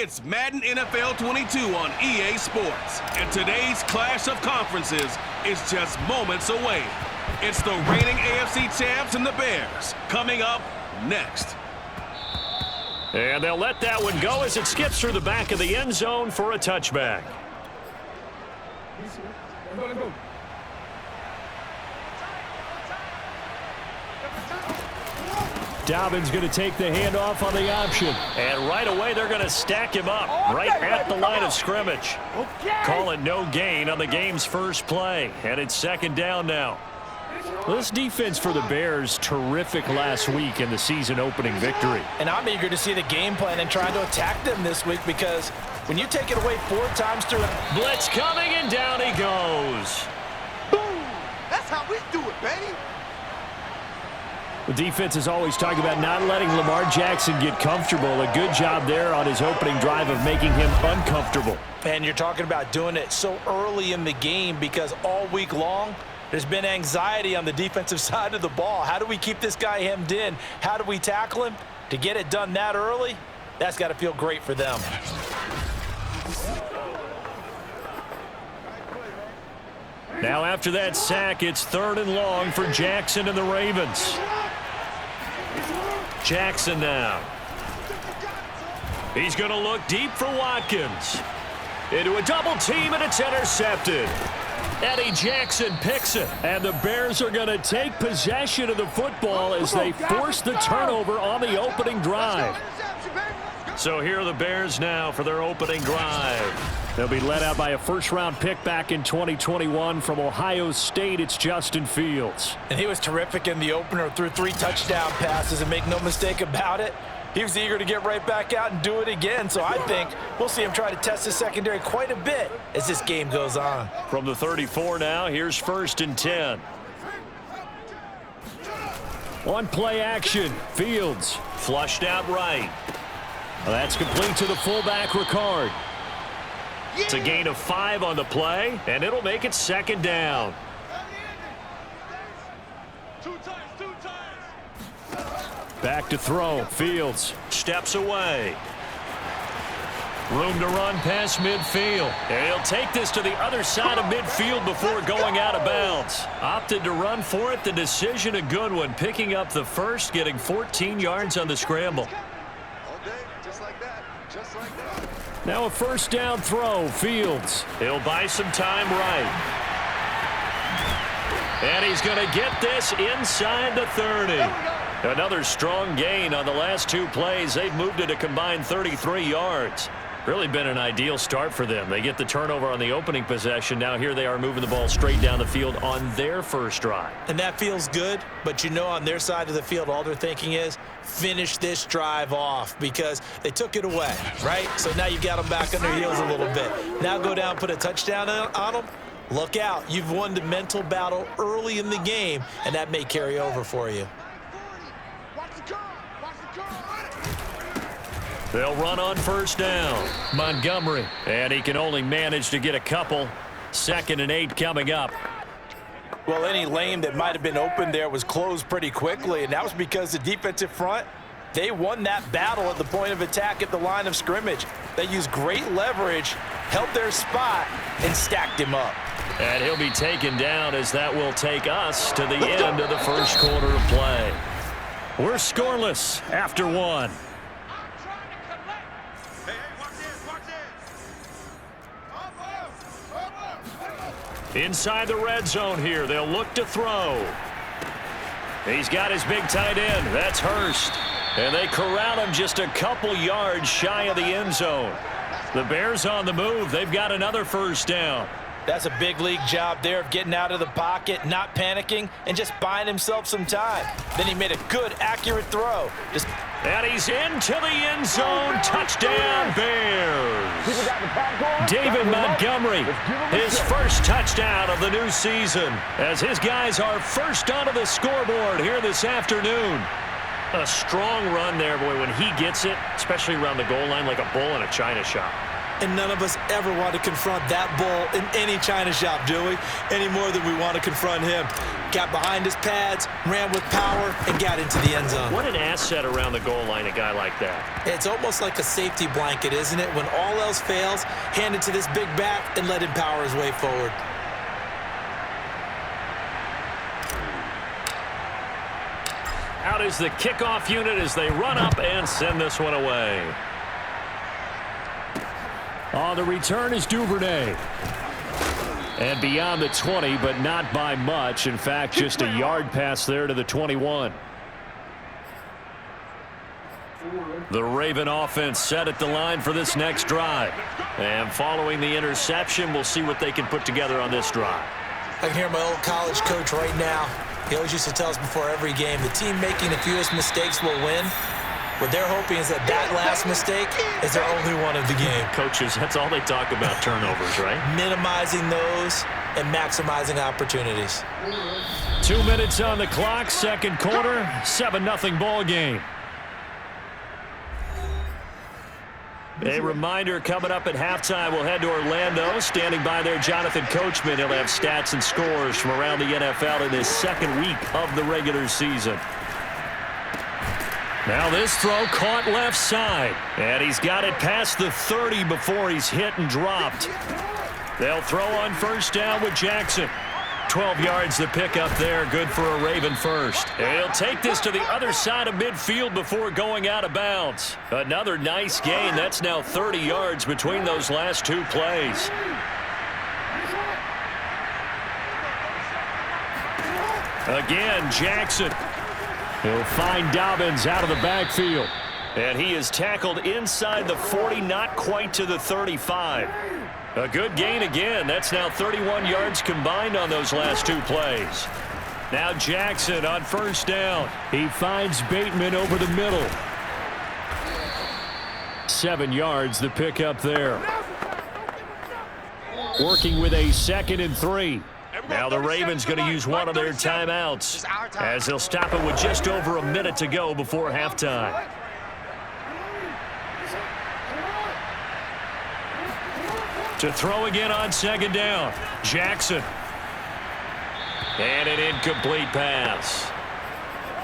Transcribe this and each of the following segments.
It's Madden NFL 22 on EA Sports, and today's clash of conferences is just moments away. It's the reigning AFC champs and the Bears coming up next. And they'll let that one go as it skips through the back of the end zone for a touchback. Dobbins going to take the handoff on the option. And right away, they're going to stack him up right at the line of scrimmage. Call it no gain on the game's first play. And it's second down now. Well, this defense for the Bears, terrific last week in the season-opening victory. And I'm eager to see the game plan and trying to attack them this week because when you take it away 4 times through blitz coming, and down he goes. Boom! That's how we do it, baby. The defense is always talking about not letting Lamar Jackson get comfortable. A good job there on his opening drive of making him uncomfortable. And you're talking about doing it so early in the game because all week long, there's been anxiety on the defensive side of the ball. How do we keep this guy hemmed in? How do we tackle him? To get it done that early, that's got to feel great for them. Now after that sack, it's 3rd and long for Jackson and the Ravens. Jackson now. He's going to look deep for Watkins. Into a double team, and it's intercepted. Eddie Jackson picks it, and the Bears are going to take possession of the football as they force the turnover on the opening drive. So here are the Bears now for their opening drive. They'll be led out by a first-round pick back in 2021 from Ohio State. It's Justin Fields. And he was terrific in the opener, threw 3 touchdown passes, and make no mistake about it, he was eager to get right back out and do it again. So I think we'll see him try to test the secondary quite a bit as this game goes on. From the 34 now, here's 1st and 10. On play action, Fields flushed out right. Well, that's complete to the fullback, Ricard. It's a gain of 5 on the play, and it'll make it 2nd down. Back to throw. Fields steps away. Room to run past midfield. And he'll take this to the other side of midfield before going out of bounds. Opted to run for it. The decision a good one. Picking up the first, getting 14 yards on the scramble. Now a 1st down throw. Fields. He'll buy some time right. And he's going to get this inside the 30. Another strong gain on the last 2 plays. They've moved it a combined 33 yards. Really been an ideal start for them. They get the turnover on the opening possession. Now here they are moving the ball straight down the field on their first drive. And that feels good, but you know on their side of the field, all they're thinking is finish this drive off because they took it away, right? So now you've got them back on their heels a little bit. Now go down, put a touchdown on them. Look out. You've won the mental battle early in the game, and that may carry over for you. They'll run on 1st down. Montgomery. And he can only manage to get a couple. 2nd and 8 coming up. Well, any lane that might have been open there was closed pretty quickly, and that was because the defensive front, they won that battle at the point of attack at the line of scrimmage. They used great leverage, held their spot, and stacked him up. And he'll be taken down as that will take us to the end of the first quarter of play. We're scoreless after 1. Inside the red zone here, they'll look to throw. He's got his big tight end. That's Hurst. And they corral him just a couple yards shy of the end zone. The Bears on the move. They've got another 1st down. That's a big league job there of getting out of the pocket, not panicking, and just buying himself some time. Then he made a good, accurate throw. And he's into the end zone. Touchdown, Bears. David Montgomery, his first touchdown of the new season, as his guys are first onto the scoreboard here this afternoon. A strong run there, boy, when he gets it, especially around the goal line, like a bull in a china shop. And none of us ever want to confront that bull in any china shop, do we? Any more than we want to confront him. Got behind his pads, ran with power, and got into the end zone. What an asset around the goal line, a guy like that. It's almost like a safety blanket, isn't it? When all else fails, hand it to this big back and let him power his way forward. Out is the kickoff unit as they run up and send this one away. On the return is Duvernay. And beyond the 20, but not by much. In fact, just a yard pass there to the 21. The Raven offense set at the line for this next drive. And following the interception, we'll see what they can put together on this drive. I can hear my old college coach right now. He always used to tell us before every game, the team making the fewest mistakes will win. What they're hoping is that last mistake is their only one of the game. Coaches, that's all they talk about, turnovers, right? Minimizing those and maximizing opportunities. 2 minutes on the clock, second quarter, 7-0 ball game. A reminder, coming up at halftime, we'll head to Orlando. Standing by there, Jonathan Coachman. He'll have stats and scores from around the NFL in his second week of the regular season. Now this throw caught left side. And he's got it past the 30 before he's hit and dropped. They'll throw on first down with Jackson. 12 yards the pickup there, good for a Raven first. And he'll take this to the other side of midfield before going out of bounds. Another nice gain. That's now 30 yards between those last two plays. Again, Jackson. He'll find Dobbins out of the backfield. And he is tackled inside the 40, not quite to the 35. A good gain again. That's now 31 yards combined on those last two plays. Now Jackson on first down. He finds Bateman over the middle. 7 yards the pickup there. Working with a 2nd and 3. Now the Ravens going to use one of their timeouts as they'll stop it with just over a minute to go before halftime. To throw again on second down, Jackson. And an incomplete pass.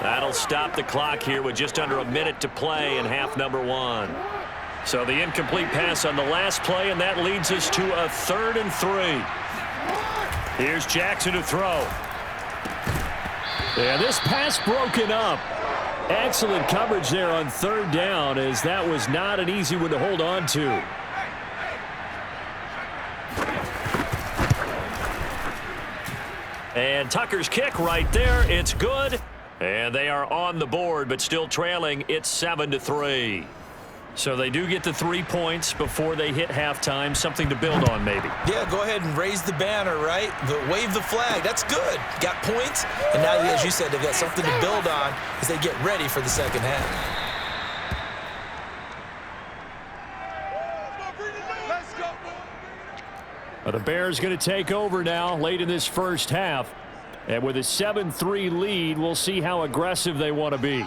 That'll stop the clock here with just under a minute to play in half number 1. So the incomplete pass on the last play, and that leads us to a 3rd and 3. Here's Jackson to throw. And this pass broken up. Excellent coverage there on 3rd down, as that was not an easy one to hold on to. And Tucker's kick right there. It's good. And they are on the board, but still trailing. It's 7-3. So they do get the 3 points before they hit halftime. Something to build on, maybe. Yeah, go ahead and raise the banner, right? Wave the flag. That's good. Got points. And now, as you said, they've got something to build on as they get ready for the second half. The Bears going to take over now late in this first half. And with a 7-3 lead, we'll see how aggressive they want to be.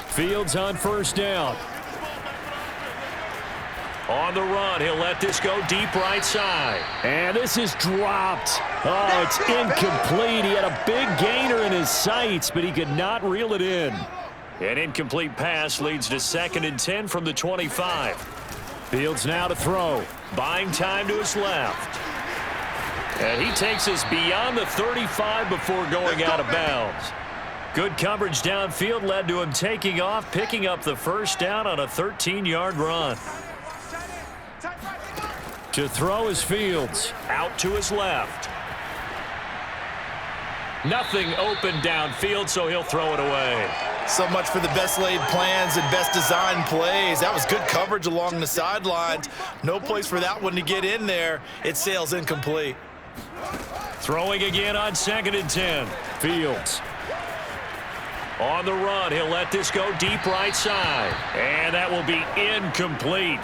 Fields on first down. On the run, he'll let this go deep right side. And this is dropped. Oh, it's incomplete. He had a big gainer in his sights, but he could not reel it in. An incomplete pass leads to 2nd and 10 from the 25. Fields now to throw. Buying time to his left. And he takes us beyond the 35 before going out of bounds. Good coverage downfield led to him taking off, picking up the first down on a 13-yard run. To throw is Fields. Out to his left. Nothing open downfield, so he'll throw it away. So much for the best laid plans and best designed plays. That was good coverage along the sidelines. No place for that one to get in there. It sails incomplete. Throwing again on 2nd and 10. Fields. On the run, he'll let this go deep right side. And that will be incomplete.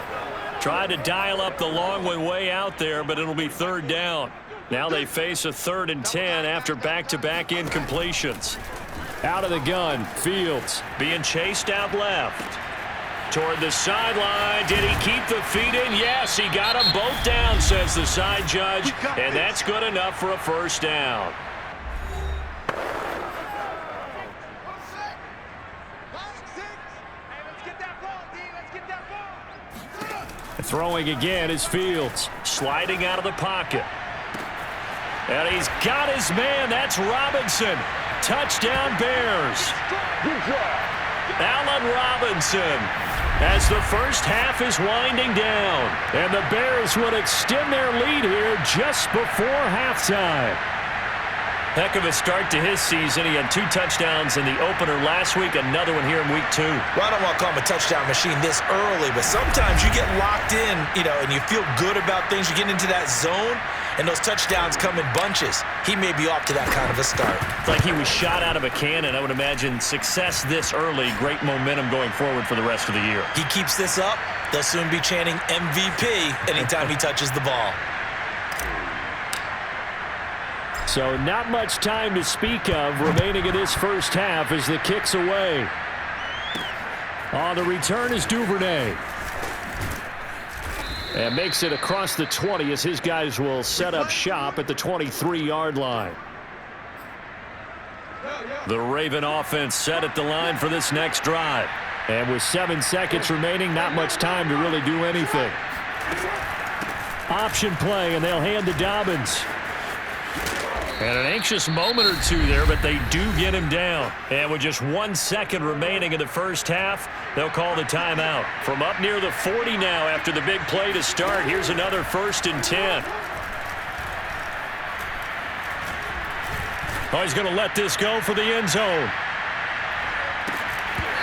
Tried to dial up the long way out there, but it'll be 3rd down. Now they face a 3rd and 10 after back-to-back incompletions. Out of the gun, Fields being chased out left. Toward the sideline. Did he keep the feet in? Yes, he got them both down, says the side judge. And that's good enough for a first down. Throwing again is Fields. Sliding out of the pocket. And he's got his man. That's Robinson. Touchdown, Bears. Allen Robinson, as the first half is winding down. And the Bears would extend their lead here just before halftime. Heck of a start to his season. He had 2 touchdowns in the opener last week, another one here in week 2. Well, I don't want to call him a touchdown machine this early, but sometimes you get locked in, and you feel good about things. You get into that zone, and those touchdowns come in bunches. He may be off to that kind of a start. It's like he was shot out of a cannon. I would imagine success this early, great momentum going forward for the rest of the year. He keeps this up, they'll soon be chanting MVP anytime he touches the ball. So not much time to speak of remaining in this first half as the kick's away. On the return is Duvernay. And makes it across the 20 as his guys will set up shop at the 23-yard line. The Raven offense set at the line for this next drive. And with 7 seconds remaining, not much time to really do anything. Option play, and they'll hand to Dobbins. And an anxious moment or two there, but they do get him down. And with just 1 second remaining in the first half, they'll call the timeout. From up near the 40 now after the big play to start, here's another 1st and 10. Oh, he's going to let this go for the end zone.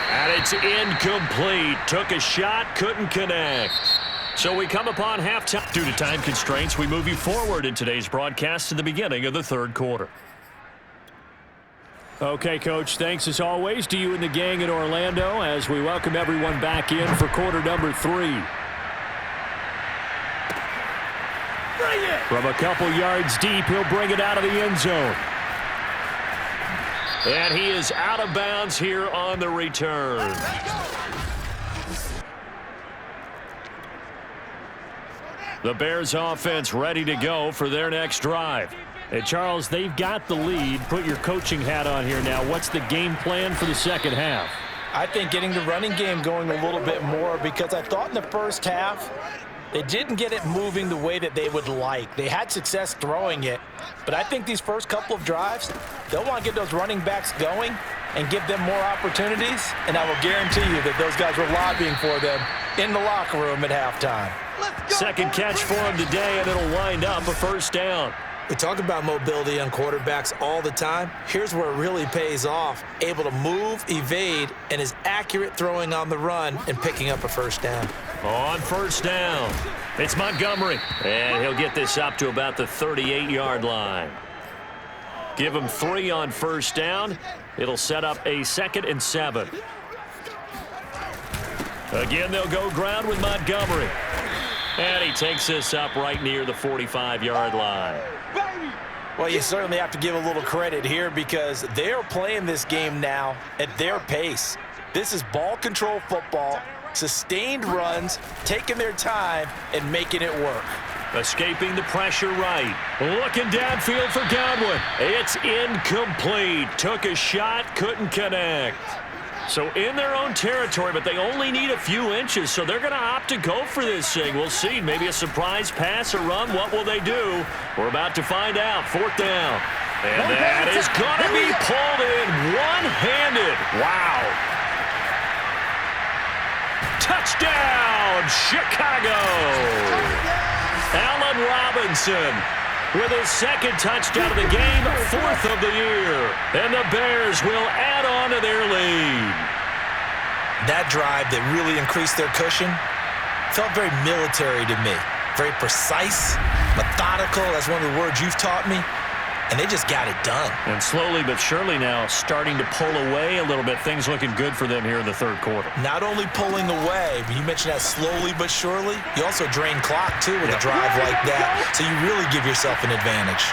And it's incomplete. Took a shot, couldn't connect. So we come upon halftime. Due to time constraints, we move you forward in today's broadcast to the beginning of the 3rd quarter. Okay, Coach, thanks as always to you and the gang in Orlando as we welcome everyone back in for quarter number 3. From a couple yards deep, he'll bring it out of the end zone. And he is out of bounds here on the return. The Bears offense ready to go for their next drive. And Charles, they've got the lead. Put your coaching hat on here now. What's the game plan for the second half? I think getting the running game going a little bit more because I thought in the first half they didn't get it moving the way that they would like. They had success throwing it, but I think these first couple of drives, they'll want to get those running backs going and give them more opportunities, and I will guarantee you that those guys were lobbying for them in the locker room at halftime. Second catch for him today, and it'll wind up a first down. We talk about mobility on quarterbacks all the time. Here's where it really pays off. Able to move, evade, and is accurate throwing on the run and picking up a first down. On first down, it's Montgomery. And he'll get this up to about the 38-yard line. Give him 3 on first down. It'll set up a 2nd and 7. Again, they'll go ground with Montgomery. And he takes this up right near the 45-yard line. Well, you certainly have to give a little credit here because they're playing this game now at their pace. This is ball control football, sustained runs, taking their time, and making it work. Escaping the pressure right. Looking downfield for Godwin. It's incomplete. Took a shot, couldn't connect. So in their own territory, but they only need a few inches, so they're going to opt to go for this thing. We'll see. Maybe a surprise pass or run. What will they do? We're about to find out. 4th down. And that is going to be pulled in one-handed. Wow. Touchdown, Chicago. Allen Robinson with his 2nd touchdown of the game, 4th of the year. And the Bears will add on to their lead. That drive that really increased their cushion felt very military to me. Very precise, methodical. That's one of the words you've taught me. And they just got it done. And slowly but surely now starting to pull away a little bit. Things looking good for them here in the 3rd quarter. Not only pulling away, but you mentioned that slowly but surely. You also drain clock, too, with a drive like that. So you really give yourself an advantage.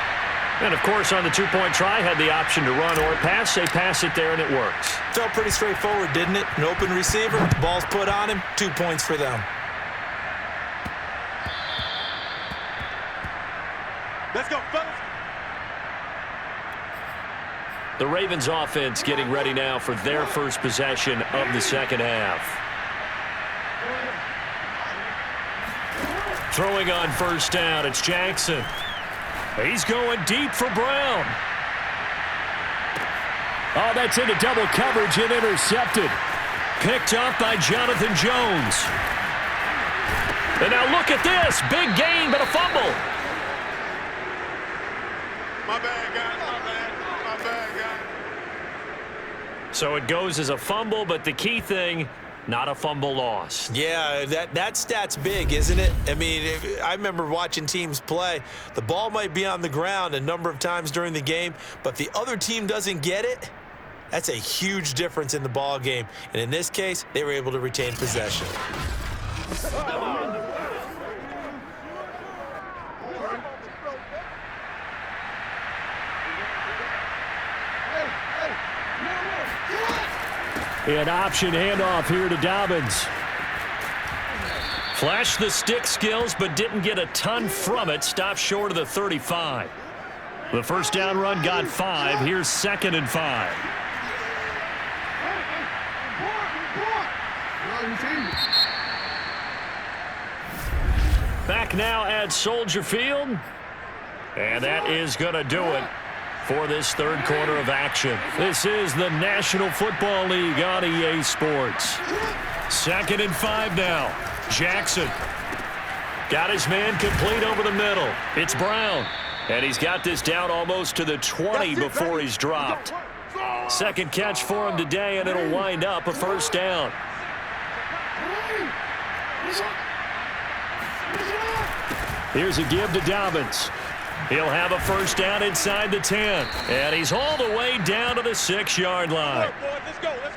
And, of course, on the two-point try, had the option to run or pass. They pass it there, and it works. Felt pretty straightforward, didn't it? An open receiver, ball's put on him, 2 points for them. Let's go, fellas. The Ravens offense getting ready now for their first possession of the second half. Throwing on first down, it's Jackson. He's going deep for Brown. Oh, that's into double coverage and intercepted. Picked up by Jonathan Jones. And now look at this. Big gain, but a fumble. My bad, guys. My bad, guys. So it goes as a fumble, but the key thing, not a fumble loss. Yeah, that stat's big, isn't it? I mean, I remember watching teams play. The ball might be on the ground a number of times during the game, but the other team doesn't get it. That's a huge difference in the ball game. And in this case, they were able to retain possession. An option handoff here to Dobbins. Flashed the stick skills, but didn't get a ton from it. Stopped short of the 35. The first down run got 5. Here's 2nd and 5. Back now at Soldier Field. And that is going to do it for this third quarter of action. This is the National Football League on EA Sports. 2nd and 5 now. Jackson got his man complete over the middle. It's Brown. And he's got this down almost to the 20 before he's dropped. Second catch for him today, and it'll wind up a first down. Here's a give to Dobbins. He'll have a first down inside the 10. And he's all the way down to the 6-yard line.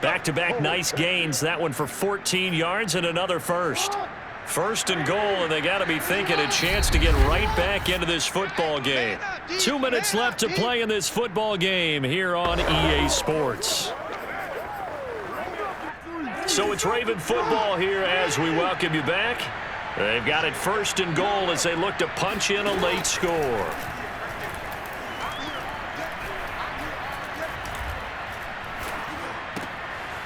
Back-to-back nice gains. That one for 14 yards and another first. First and goal, and they got to be thinking a chance to get right back into this football game. 2 minutes left to play in this football game here on EA Sports. So it's Raven football here as we welcome you back. They've got it first and goal as they look to punch in a late score.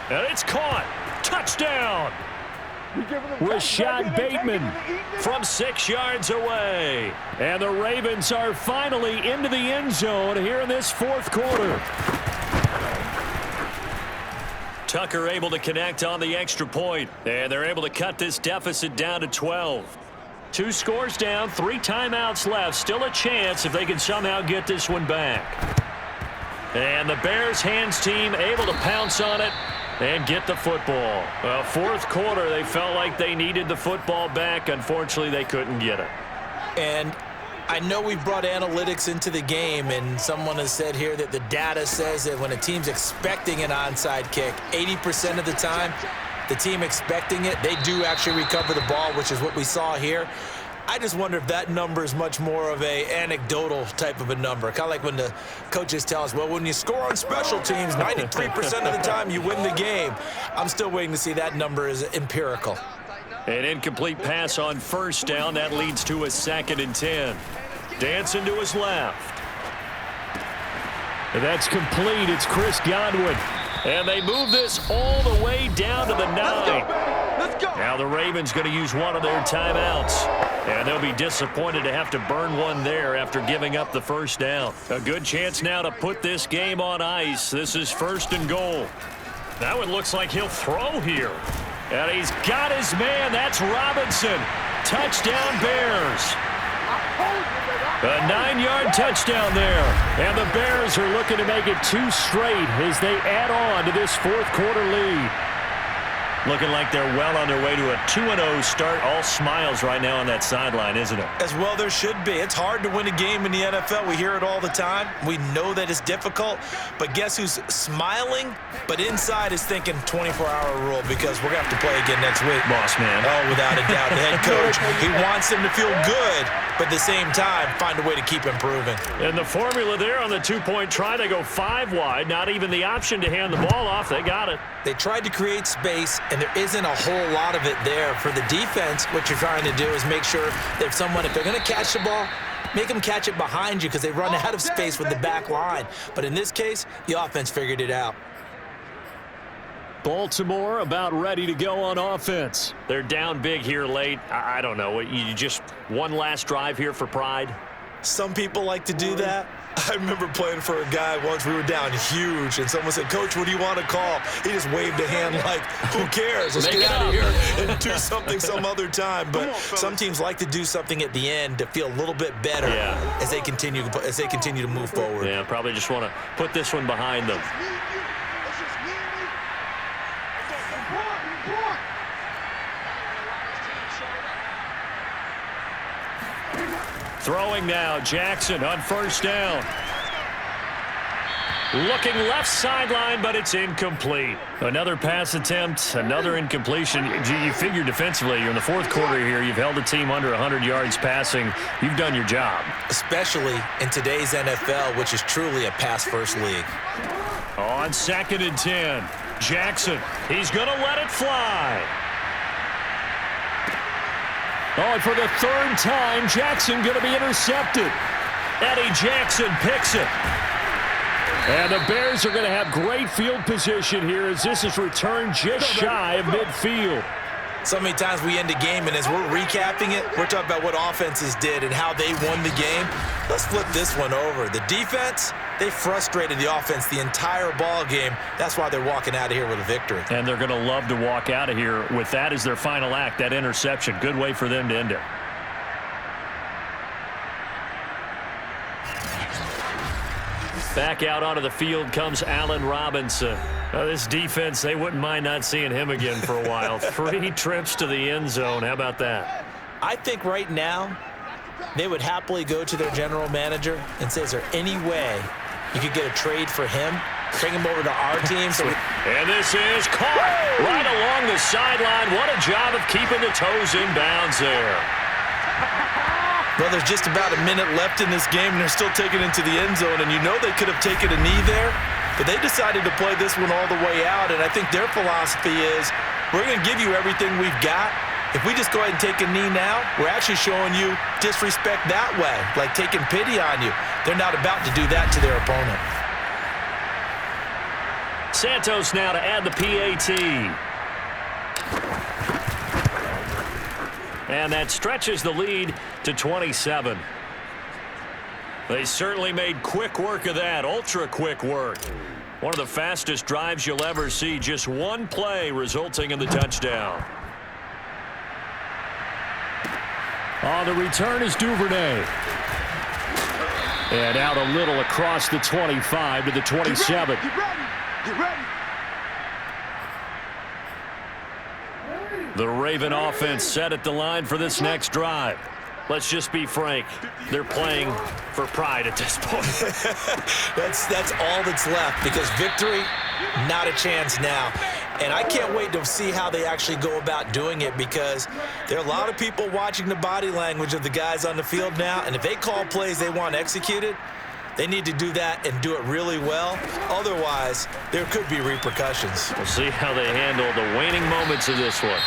And it's caught. Touchdown. Rashad Bateman from 6 yards away. And the Ravens are finally into the end zone here in this fourth quarter. Tucker able to connect on the extra point, and they're able to cut this deficit down to 12. 2 scores down, 3 timeouts left. Still a chance if they can somehow get this one back. And the Bears hands team able to pounce on it and get the football. Fourth quarter, they felt like they needed the football back. Unfortunately, they couldn't get it. And I know we've brought analytics into the game, and someone has said here that the data says that when a team's expecting an onside kick, 80% of the time, the team expecting it, they do actually recover the ball, which is what we saw here. I just wonder if that number is much more of a anecdotal type of a number. Kind of like when the coaches tell us, well, when you score on special teams, 93% of the time you win the game. I'm still waiting to see that number is empirical. An incomplete pass on first down. That leads to a 2nd and 10. Dancing to his left. And that's complete. It's Chris Godwin. And they move this all the way down to the 9. Let's go. Now the Ravens going to use one of their timeouts. And they'll be disappointed to have to burn one there after giving up the first down. A good chance now to put this game on ice. This is first and goal. That one looks like he'll throw here. And he's got his man. That's Robinson. Touchdown Bears. A 9-yard touchdown there. And the Bears are looking to make it 2 straight as they add on to this fourth quarter lead. Looking like they're well on their way to a 2-0 start. All smiles right now on that sideline, isn't it? As well there should be. It's hard to win a game in the NFL. We hear it all the time. We know that it's difficult. But guess who's smiling? But inside is thinking 24-hour rule because we're going to have to play again next week. Boss man. Oh, without a doubt. The head coach, he wants them to feel good, but at the same time, find a way to keep improving. And the formula there on the two-point try, they go 5 wide. Not even the option to hand the ball off. They got it. They tried to create space, and there isn't a whole lot of it there. For the defense, what you're trying to do is make sure that if they're going to catch the ball, make them catch it behind you because they run out of space with the back line. But in this case, the offense figured it out. Baltimore about ready to go on offense. They're down big here late. I don't know. You just one last drive here for pride? Some people like to do that. I remember playing for a guy once. We were down huge, and someone said, "Coach, what do you want to call?" He just waved a hand like, who cares? Let's get out of here and do something some other time. But some teams like to do something at the end to feel a little bit better as they continue to move forward. Yeah, probably just want to put this one behind them. Throwing now, Jackson on first down. Looking left sideline, but it's incomplete. Another pass attempt, another incompletion. You figure defensively, you're in the fourth quarter here. You've held a team under 100 yards passing. You've done your job. Especially in today's NFL, which is truly a pass-first league. On 2nd and 10, Jackson, he's going to let it fly. Oh, and for the 3rd time, Jackson going to be intercepted. Eddie Jackson picks it. And the Bears are going to have great field position here as this is returned just shy of midfield. So many times we end a game, and as we're recapping it, we're talking about what offenses did and how they won the game. Let's flip this one over. The defense, they frustrated the offense the entire ball game. That's why they're walking out of here with a victory. And they're going to love to walk out of here with that as their final act, that interception. Good way for them to end it. Back out onto the field comes Allen Robinson. This defense, they wouldn't mind not seeing him again for a while. 3 trips to the end zone. How about that? I think right now they would happily go to their general manager and say, is there any way you could get a trade for him? Bring him over to our team. And this is caught right along the sideline. What a job of keeping the toes in bounds there. Well, there's just about a minute left in this game, and they're still taking it to the end zone. And you know they could have taken a knee there, but they decided to play this one all the way out. And I think their philosophy is, we're going to give you everything we've got. If we just go ahead and take a knee now, we're actually showing you disrespect that way, like taking pity on you. They're not about to do that to their opponent. Santos now to add the PAT. And that stretches the lead to 27. They certainly made quick work of that, ultra quick work. One of the fastest drives you'll ever see, just one play resulting in the touchdown. On the return is Duvernay. And out a little across the 25 to the 27. Get ready. Get ready. The Raven offense set at the line for this next drive. Let's just be frank. They're playing for pride at this point. that's all that's left because victory, not a chance now. And I can't wait to see how they actually go about doing it because there are a lot of people watching the body language of the guys on the field now. And if they call plays they want executed, they need to do that and do it really well. Otherwise, there could be repercussions. We'll see how they handle the waning moments of this one.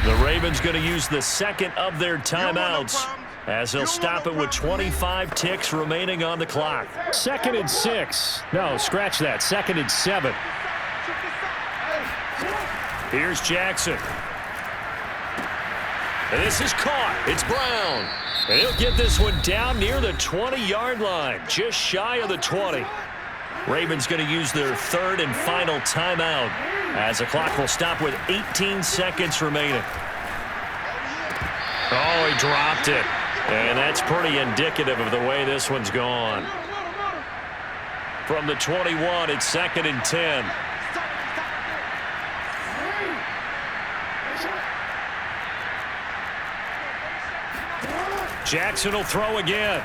The Ravens going to use the second of their timeouts as they'll stop it with 25 ticks remaining on the clock. 2nd and 6. No, scratch that. 2nd and 7. Here's Jackson. And this is caught. It's Brown. And he'll get this one down near the 20-yard line, just shy of the 20. Ravens going to use their 3rd and final timeout as the clock will stop with 18 seconds remaining. Oh, he dropped it. And that's pretty indicative of the way this one's gone. From the 21, it's 2nd and 10. Jackson will throw again.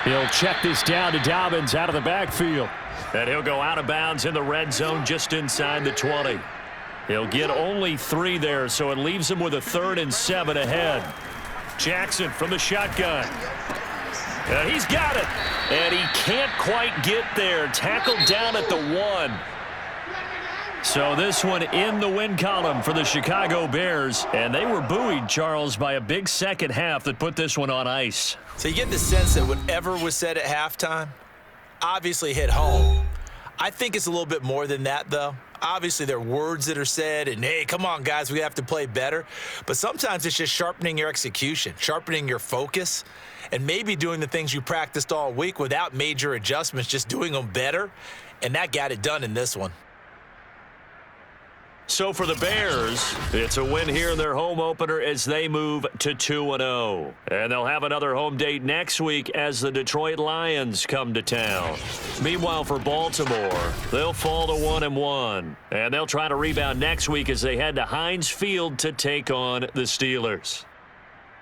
He'll check this down to Dobbins out of the backfield. And he'll go out of bounds in the red zone just inside the 20. He'll get only 3 there, so it leaves him with a 3rd and 7 ahead. Jackson from the shotgun. And he's got it. And he can't quite get there. Tackled down at the 1. So this one in the win column for the Chicago Bears. And they were buoyed, Charles, by a big second half that put this one on ice. So you get the sense that whatever was said at halftime obviously hit home. I think it's a little bit more than that, though. Obviously, there are words that are said, and, hey, come on, guys, we have to play better. But sometimes it's just sharpening your execution, sharpening your focus, and maybe doing the things you practiced all week without major adjustments, just doing them better. And that got it done in this one. So for the Bears, it's a win here in their home opener as they move to 2-0. And they'll have another home date next week as the Detroit Lions come to town. Meanwhile, for Baltimore, they'll fall to 1-1. And they'll try to rebound next week as they head to Heinz Field to take on the Steelers.